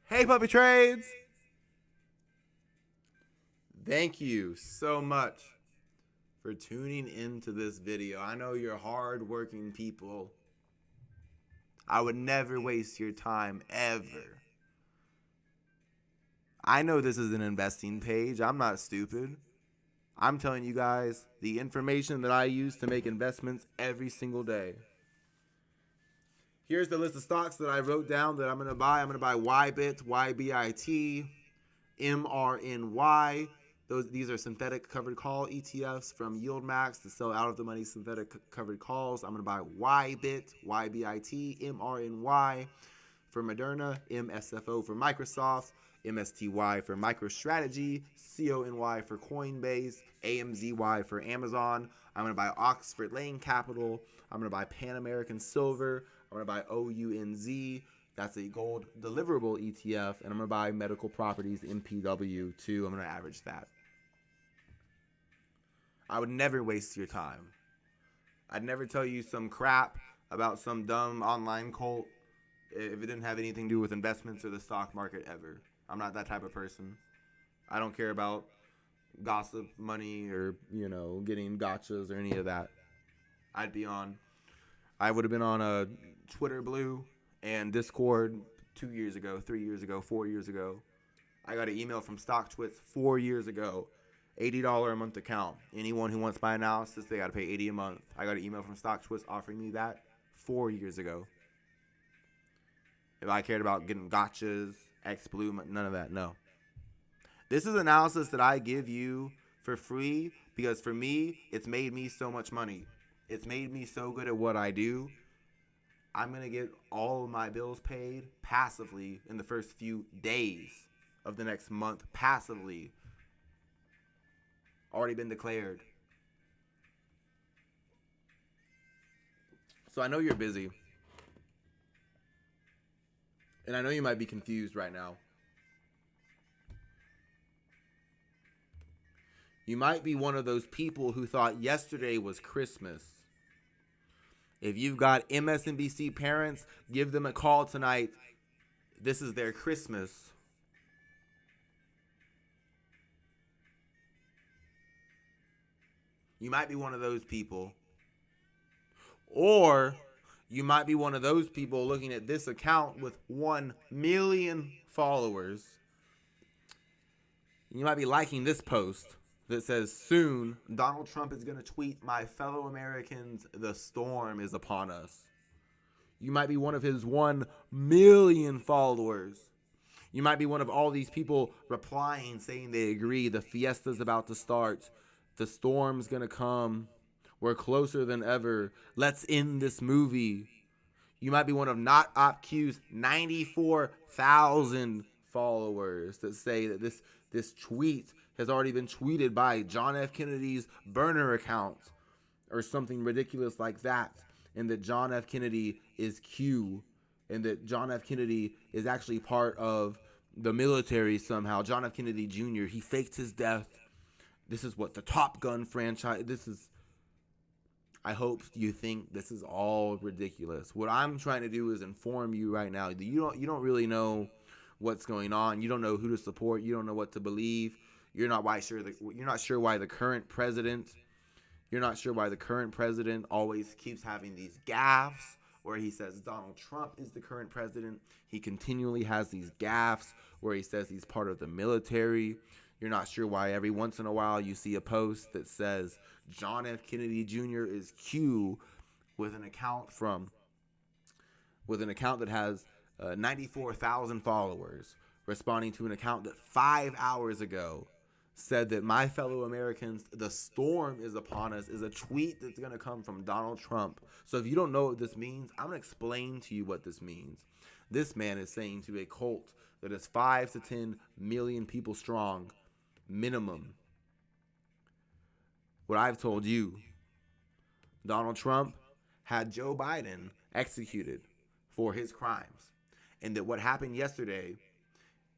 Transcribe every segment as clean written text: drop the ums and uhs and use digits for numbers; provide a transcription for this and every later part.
Hey, Puppy Trades! Thank you so much for tuning into this video. I know you're hard-working people. I would never waste your time, ever. I know this is an investing page. I'm not stupid. I'm telling you guys the information that I use to make investments every single day. Here's the list of stocks that I wrote down that I'm going to buy. I'm going to buy YBIT, YBIT, MRNY. These are synthetic covered call ETFs from YieldMax to sell out of the money synthetic covered calls. I'm going to buy YBIT, YBIT, MRNY for Moderna, MSFO for Microsoft, MSTY for MicroStrategy, CONY for Coinbase, AMZY for Amazon. I'm going to buy Oxford Lane Capital. I'm going to buy Pan American Silver. I'm going to buy OUNZ. That's a gold deliverable ETF. And I'm going to buy Medical Properties MPW too. I'm going to average that. I would never waste your time. I'd never tell you some crap about some dumb online cult if it didn't have anything to do with investments or the stock market ever. I'm not that type of person. I don't care about gossip, money, or, getting gotchas or any of that. I would have been on a Twitter Blue and Discord 2 years ago, 3 years ago, 4 years ago. I got an email from StockTwits 4 years ago. $80 a month account. Anyone who wants my analysis, they got to pay $80 a month. I got an email from StockTwits offering me that 4 years ago. If I cared about getting gotchas, X-Blue, none of that, no. This is analysis that I give you for free because for me, it's made me so much money. It's made me so good at what I do. I'm going to get all of my bills paid passively in the first few days of the next month, passively. Already been declared. So I know you're busy. And I know you might be confused right now. You might be one of those people who thought yesterday was Christmas. If you've got MSNBC parents, give them a call tonight. This is their Christmas. You might be one of those people. Or you might be one of those people looking at this account with 1 million followers. You might be liking this post that says, soon, Donald Trump is going to tweet, "My fellow Americans, the storm is upon us." You might be one of his 1 million followers. You might be one of all these people replying, saying they agree, the fiesta's about to start. The storm's going to come. We're closer than ever. Let's end this movie. You might be one of Not OpQ's 94,000 followers that say that this tweet has already been tweeted by John F. Kennedy's burner account or something ridiculous like that, and that John F. Kennedy is Q, and that John F. Kennedy is actually part of the military somehow. John F. Kennedy Jr., he faked his death. This is what the Top Gun franchise, I hope you think this is all ridiculous. What I'm trying to do is inform you right now. You don't really know what's going on. You don't know who to support. You don't know what to believe. You're not sure why the current president always keeps having these gaffes where he says Donald Trump is the current president. He continually has these gaffes where he says he's part of the military. You're not sure why every once in a while you see a post that says John F. Kennedy Jr. is Q with an account that has 94,000 followers, responding to an account that 5 hours ago said that "My fellow Americans, the storm is upon us" is a tweet that's going to come from Donald Trump. So if you don't know what this means, I'm going to explain to you what this means. This man is saying to a cult that is 5 to 10 million people strong, minimum, what I've told you. Donald Trump had Joe Biden executed for his crimes. And that what happened yesterday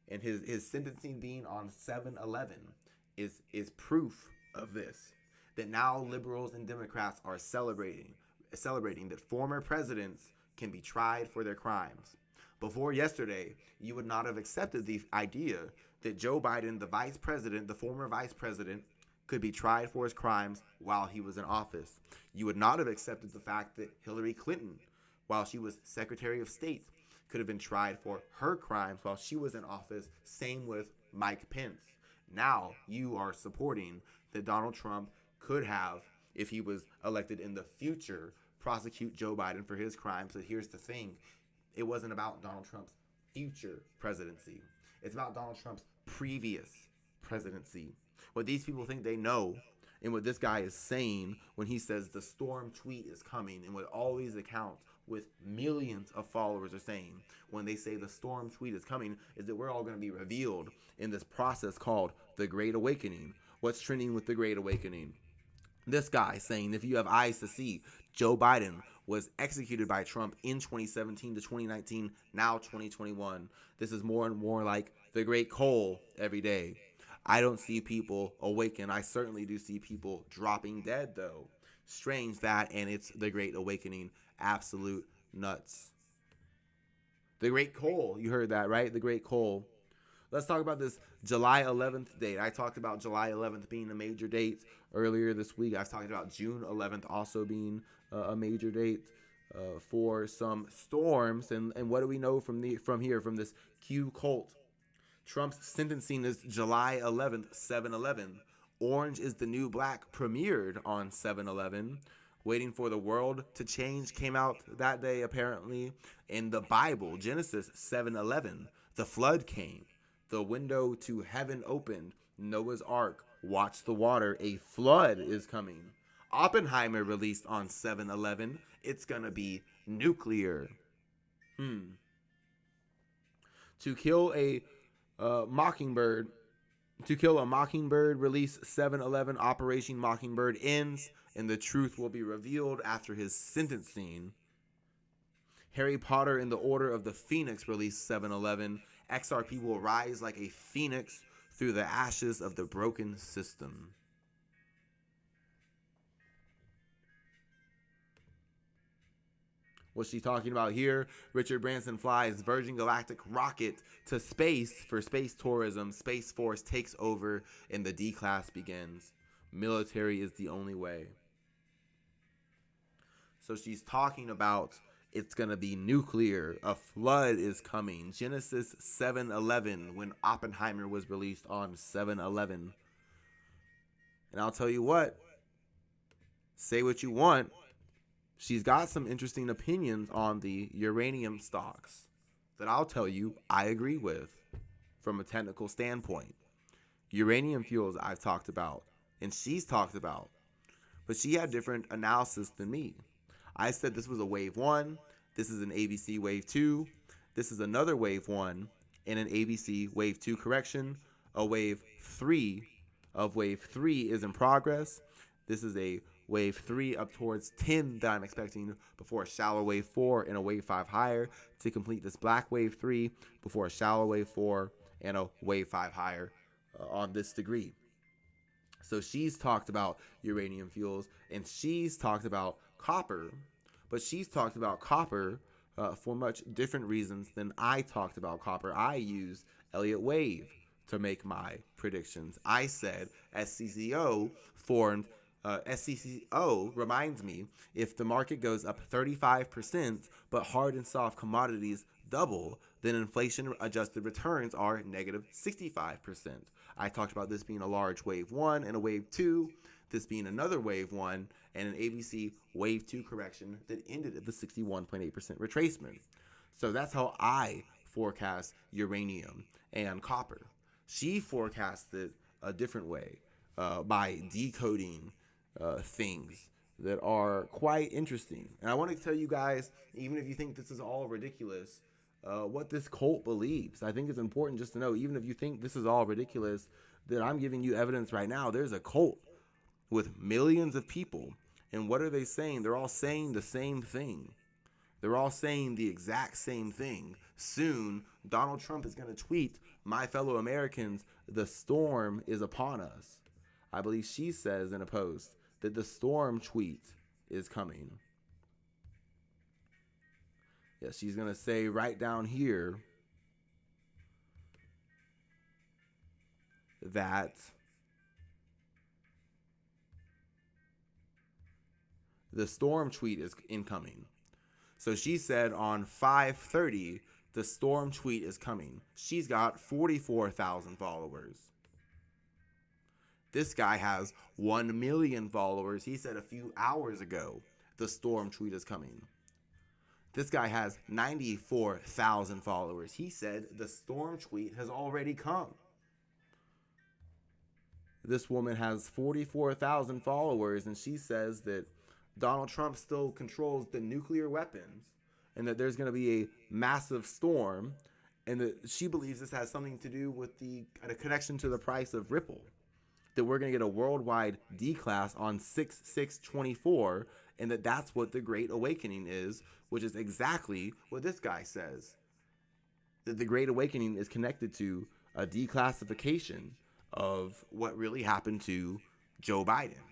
and his sentencing being on 7/11 is proof of this. That now liberals and Democrats are celebrating that former presidents can be tried for their crimes. Before yesterday, you would not have accepted the idea that Joe Biden, the vice president, the former vice president, could be tried for his crimes while he was in office. You would not have accepted the fact that Hillary Clinton, while she was Secretary of State, could have been tried for her crimes while she was in office. Same with Mike Pence. Now you are supporting that Donald Trump could have, if he was elected in the future, prosecute Joe Biden for his crimes. But here's the thing. It wasn't about Donald Trump's future presidency. It's about Donald Trump's previous presidency. What these people think they know, and what this guy is saying when he says the storm tweet is coming, and what all these accounts with millions of followers are saying when they say the storm tweet is coming, is that we're all going to be revealed in this process called the Great Awakening. What's trending with the Great Awakening? This guy saying, if you have eyes to see, Joe Biden was executed by Trump in 2017 to 2019, now 2021. This is more and more like the Great Coal every day. I don't see people awaken. I certainly do see people dropping dead, though. Strange that, and it's the Great Awakening. Absolute nuts. The Great Coal. You heard that, right? The Great Coal. Let's talk about this July 11th date. I talked about July 11th being a major date earlier this week. I was talking about June 11th also being a major date for some storms. And what do we know from this Q cult? Trump's sentencing is July 11th, 7/11. Orange is the New Black premiered on 7/11. Waiting for the World to Change came out that day, apparently. In the Bible, Genesis 7:11, the flood came. The window to heaven opened. Noah's Ark. Watch the water. A flood is coming. Oppenheimer released on 7/11. It's going to be nuclear. To kill a Mockingbird. To Kill a Mockingbird release 7/11. Operation Mockingbird ends, and the truth will be revealed after his sentencing. Harry Potter and the Order of the Phoenix release 7/11. XRP will rise like a phoenix through the ashes of the broken system. What's she talking about here? Richard Branson flies Virgin Galactic rocket to space for space tourism. Space Force takes over and the D-class begins. Military is the only way. So she's talking about it's going to be nuclear. A flood is coming. Genesis 7/11 when Oppenheimer was released on 7/11. And I'll tell you what. Say what you want. She's got some interesting opinions on the uranium stocks that I'll tell you I agree with from a technical standpoint. Uranium fuels I've talked about and she's talked about, but she had different analysis than me. I said this was a wave 1, this is an ABC wave 2, this is another wave 1 and an ABC wave 2 correction. A wave 3 of wave 3 is in progress. This is a wave 3 up towards 10 that I'm expecting before a shallow wave 4 and a wave 5 higher to complete this black wave 3 before a shallow wave 4 and a wave 5 higher on this degree. So she's talked about uranium fuels and she's talked about copper, but she's talked about copper for much different reasons than I talked about copper. I used Elliott Wave to make my predictions. I said SCCO formed SCCO reminds me, if the market goes up 35%, but hard and soft commodities double, then inflation adjusted returns are negative 65%. I talked about this being a large wave 1 and a wave 2, this being another wave 1 and an ABC wave 2 correction that ended at the 61.8% retracement. So that's how I forecast uranium and copper. She forecasted a different way by decoding things that are quite interesting. And I want to tell you guys, even if you think this is all ridiculous, what this cult believes. I think it's important just to know, even if you think this is all ridiculous, that I'm giving you evidence right now. There's a cult with millions of people. And what are they saying? They're all saying the same thing. They're all saying the exact same thing. Soon, Donald Trump is going to tweet, "My fellow Americans, the storm is upon us." I believe she says in a post that the storm tweet is coming. Yeah, she's going to say right down here that the storm tweet is incoming. So she said on 5:30 the storm tweet is coming. She's got 44,000 followers. This guy has 1 million followers. He said a few hours ago the storm tweet is coming. This guy has 94,000 followers. He said the storm tweet has already come. This woman has 44,000 followers, and she says that Donald Trump still controls the nuclear weapons and that there's going to be a massive storm, and that she believes this has something to do with a connection to the price of Ripple, that we're going to get a worldwide D-class on 6/6/24, and that's what the Great Awakening is, which is exactly what this guy says. That the Great Awakening is connected to a declassification of what really happened to Joe Biden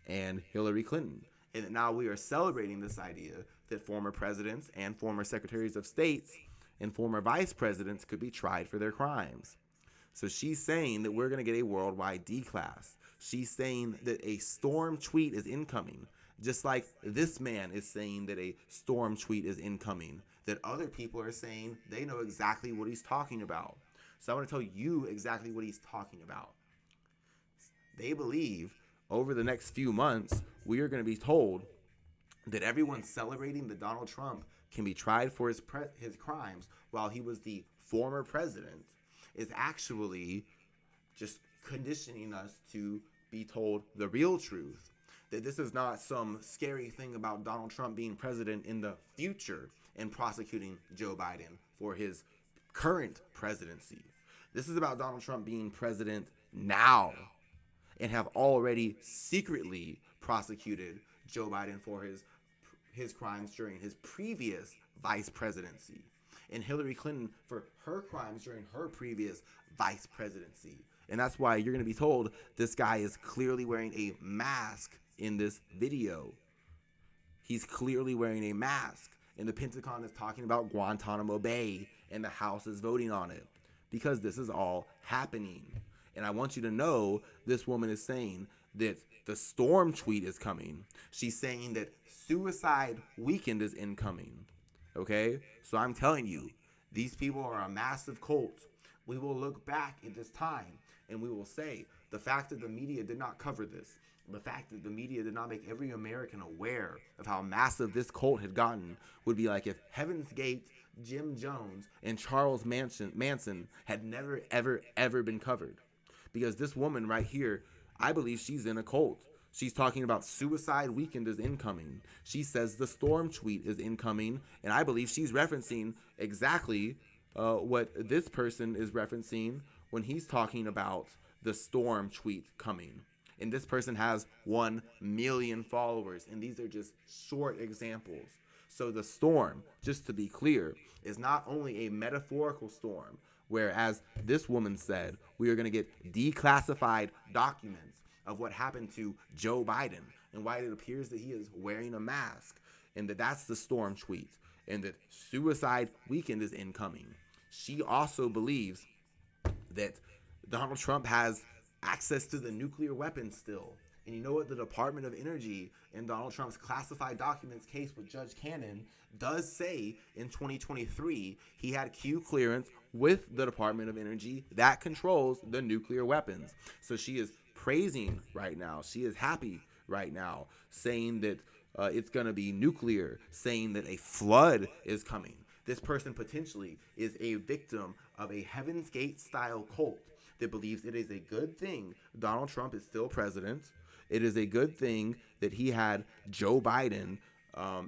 and Hillary Clinton. And that now we are celebrating this idea that former presidents and former secretaries of states and former vice presidents could be tried for their crimes. So she's saying that we're going to get a worldwide D-class. She's saying that a storm tweet is incoming, just like this man is saying that a storm tweet is incoming, that other people are saying they know exactly what he's talking about. So I want to tell you exactly what he's talking about. They believe over the next few months, we are going to be told that everyone celebrating that Donald Trump can be tried for his crimes while he was the former president is actually just conditioning us to be told the real truth. That this is not some scary thing about Donald Trump being president in the future and prosecuting Joe Biden for his current presidency. This is about Donald Trump being president now and have already secretly prosecuted Joe Biden for his crimes during his previous vice presidency, and Hillary Clinton for her crimes during her previous vice presidency. And that's why you're going to be told this guy is clearly wearing a mask in this video. He's clearly wearing a mask. And the Pentagon is talking about Guantanamo Bay, and the House is voting on it because this is all happening. And I want you to know this woman is saying that the storm tweet is coming. She's saying that suicide weekend is incoming. Okay? So I'm telling you, these people are a massive cult. We will look back at this time and we will say the fact that the media did not cover this, the fact that the media did not make every American aware of how massive this cult had gotten would be like if Heaven's Gate, Jim Jones, and Charles Manson had never, ever, ever been covered. Because this woman right here, I believe she's in a cult. She's talking about suicide weekend is incoming. She says the storm tweet is incoming, and I believe she's referencing exactly what this person is referencing when he's talking about the storm tweet coming. And this person has 1 million followers, and these are just short examples. So the storm, just to be clear, is not only a metaphorical storm, whereas this woman said we are going to get declassified documents of what happened to Joe Biden and why it appears that he is wearing a mask, and that's the storm tweet, and that suicide weekend is incoming. She also believes that Donald Trump has access to the nuclear weapons still. And you know what the Department of Energy in Donald Trump's classified documents case with Judge Cannon does say in 2023 he had Q clearance with the Department of Energy that controls the nuclear weapons. So she is praising right now. She is happy right now, saying that it's going to be nuclear, saying that a flood is coming. This person potentially is a victim of a Heaven's Gate style cult that believes it is a good thing Donald Trump is still president. It is a good thing that he had Joe Biden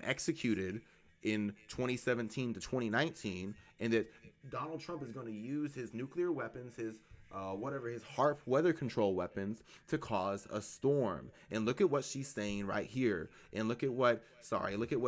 executed in 2017 to 2019, and that Donald Trump is going to use his nuclear weapons, his HARP weather control weapons to cause a storm. And look at what she's saying right here. And look at what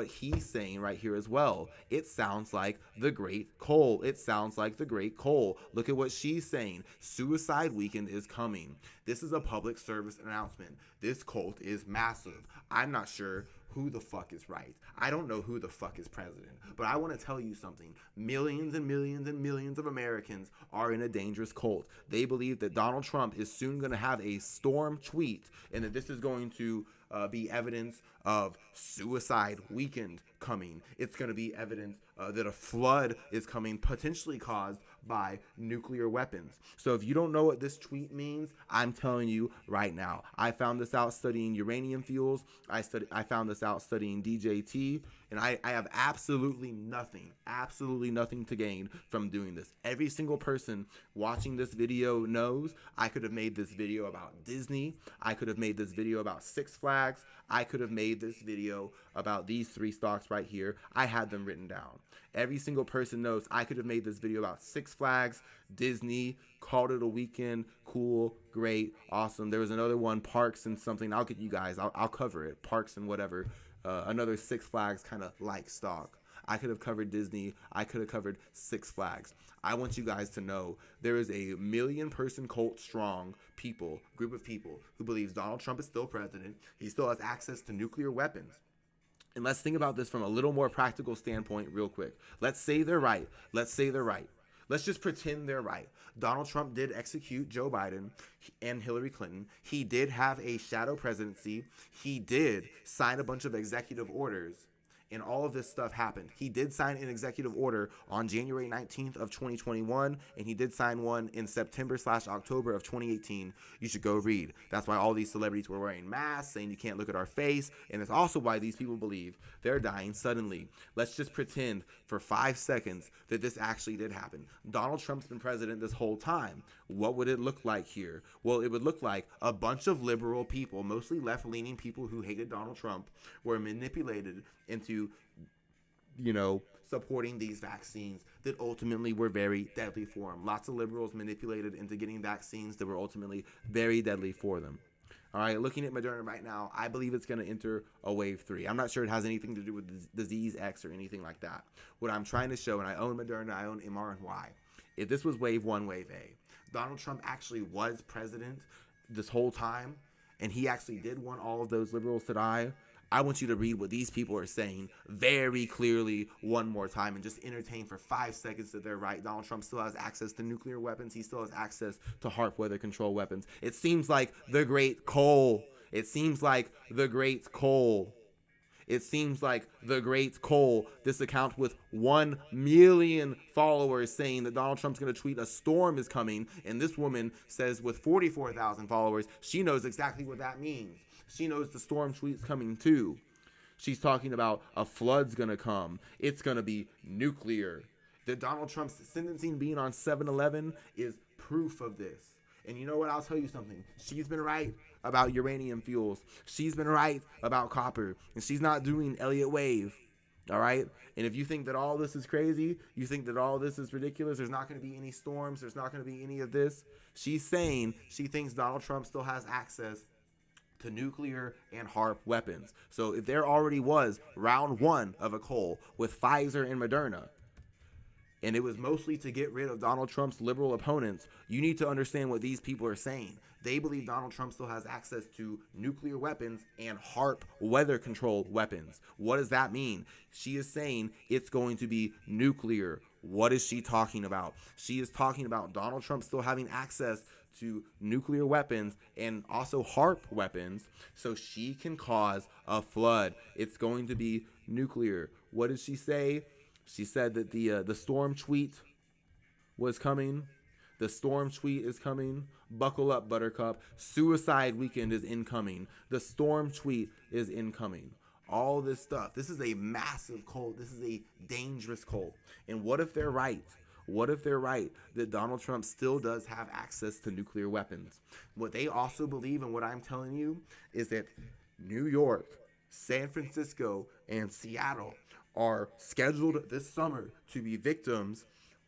he's saying right here as well. It sounds like the Great Coal. It sounds like the Great Coal. Look at what she's saying. Suicide weekend is coming. This is a public service announcement. This cult is massive. I'm not sure who the fuck is right. I don't know who the fuck is president. But I want to tell you something. Millions and millions and millions of Americans are in a dangerous cult. They believe that Donald Trump is soon going to have a storm tweet and that this is going to be evidence of suicide weekend coming. It's going to be evidence that a flood is coming, potentially caused by nuclear weapons. So if you don't know what this tweet means, I'm telling you right now. I found this out studying uranium fuels. I found this out studying DJT, and I have absolutely nothing to gain from doing this. Every single person watching this video knows I could have made this video about Disney. I could have made this video about Six Flags. I could have made this video about these 3 stocks right here. I had them written down. Every single person knows I could have made this video about Six Flags, Disney, called it a weekend, cool, great, awesome. There was another one, Parks and something. I'll get you guys. I'll cover it. Parks and whatever. Another Six Flags kind of like stock. I could have covered Disney. I could have covered Six Flags. I want you guys to know there is a 1 million person cult strong group of people who believes Donald Trump is still president. He still has access to nuclear weapons. And let's think about this from a little more practical standpoint real quick. Let's say they're right. Let's just pretend they're right. Donald Trump did execute Joe Biden and Hillary Clinton. He did have a shadow presidency. He did sign a bunch of executive orders. And all of this stuff happened. He did sign an executive order on January 19th of 2021, and he did sign one in September/October of 2018. You should go read. That's why all these celebrities were wearing masks, saying you can't look at our face, and it's also why these people believe they're dying suddenly. Let's just pretend for 5 seconds that this actually did happen. Donald Trump's been president this whole time. What would it look like here? Well, it would look like a bunch of liberal people, mostly left-leaning people who hated Donald Trump, were manipulated into, supporting these vaccines that ultimately were very deadly for them. Lots of liberals manipulated into getting vaccines that were ultimately very deadly for them. All right, looking at Moderna right now, I believe it's going to enter a wave 3. I'm not sure it has anything to do with disease X or anything like that. What I'm trying to show, and I own Moderna, I own mRNY, if this was wave 1, wave A, Donald Trump actually was president this whole time, and he actually did want all of those liberals to die. I want you to read what these people are saying very clearly one more time and just entertain for 5 seconds that they're right. Donald Trump still has access to nuclear weapons. He still has access to HAARP weather control weapons. It seems like the great coal. This account with 1 million followers saying that Donald Trump's going to tweet a storm is coming. And this woman says with 44,000 followers, she knows exactly what that means. She knows the storm tweet's coming too. She's talking about a flood's going to come. It's going to be nuclear. That Donald Trump's sentencing being on 7/11 is proof of this. And you know what? I'll tell you something. She's been right about uranium fuels. She's been right about copper. And she's not doing Elliott Wave. All right? And if you think that all this is crazy, you think that all this is ridiculous, there's not going to be any storms, there's not going to be any of this. She's saying she thinks Donald Trump still has access to nuclear and HAARP weapons. So if there already was round 1 of a coal with Pfizer and Moderna, and it was mostly to get rid of Donald Trump's liberal opponents, you need to understand what these people are saying. They believe Donald Trump still has access to nuclear weapons and HAARP weather control weapons. What does that mean? She is saying it's going to be nuclear. What is she talking about? She is talking about Donald Trump still having access to nuclear weapons and also HAARP weapons so she can cause a flood. It's going to be nuclear. What did she say? She said that the storm tweet was coming. The storm tweet is coming. Buckle up, Buttercup. Suicide weekend is incoming. The storm tweet is incoming. All this stuff. This is a massive cult. This is a dangerous cult. And what if they're right? What if they're right that Donald Trump still does have access to nuclear weapons? What they also believe, and what I'm telling you, is that New York, San Francisco, and Seattle are scheduled this summer to be victims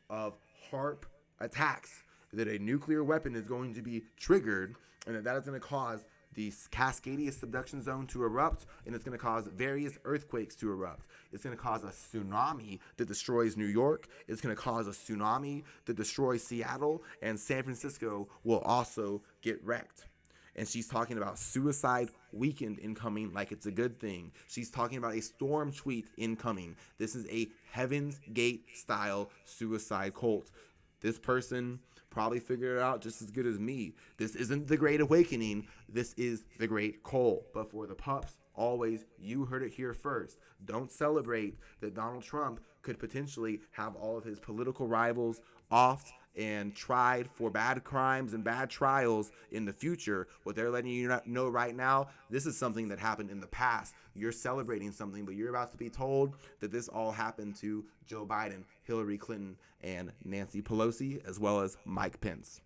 of HAARP attacks, that a nuclear weapon is going to be triggered, and that is going to cause the Cascadia subduction zone to erupt, and it's going to cause various earthquakes to erupt. It's going to cause a tsunami that destroys New York. It's going to cause a tsunami that destroys Seattle, and San Francisco will also get wrecked. And she's talking about suicide weekend incoming like it's a good thing. She's talking about a storm tweet incoming. This is a Heaven's Gate style suicide cult. This person probably figured it out just as good as me. This isn't the Great Awakening. This is the Great Cult. But for the pups, always, you heard it here first. Don't celebrate that Donald Trump could potentially have all of his political rivals offed and tried for bad crimes and bad trials in the future. What they're letting you know right now, this is something that happened in the past. You're celebrating something, but you're about to be told that this all happened to Joe Biden, Hillary Clinton, and Nancy Pelosi, as well as Mike Pence.